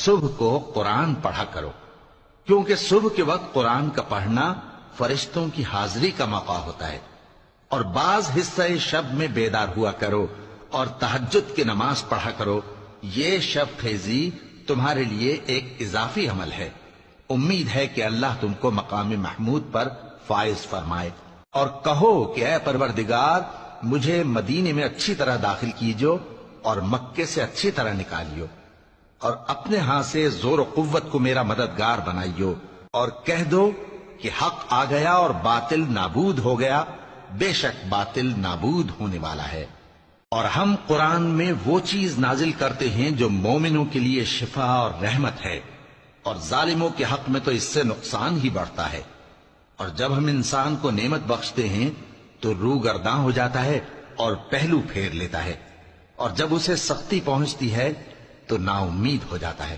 صبح کو قرآن پڑھا کرو، کیونکہ صبح کے وقت قرآن کا پڑھنا فرشتوں کی حاضری کا موقع ہوتا ہے۔ اور بعض حصہ شب میں بیدار ہوا کرو اور تہجد کی نماز پڑھا کرو، یہ شب خیزی تمہارے لیے ایک اضافی عمل ہے۔ امید ہے کہ اللہ تم کو مقام محمود پر فائز فرمائے۔ اور کہو کہ اے پروردگار، مجھے مدینے میں اچھی طرح داخل کیجو اور مکے سے اچھی طرح نکالیو، اور اپنے ہاں سے زور و قوت کو میرا مددگار بنائیو، اور کہہ دو کہ حق آ گیا اور باطل نابود ہو گیا، بے شک باطل نابود ہونے والا ہے۔ اور ہم قرآن میں وہ چیز نازل کرتے ہیں جو مومنوں کے لیے شفا اور رحمت ہے، اور ظالموں کے حق میں تو اس سے نقصان ہی بڑھتا ہے۔ اور جب ہم انسان کو نعمت بخشتے ہیں تو روح گرداں ہو جاتا ہے اور پہلو پھیر لیتا ہے، اور جب اسے سختی پہنچتی ہے تو نا امید ہو جاتا ہے۔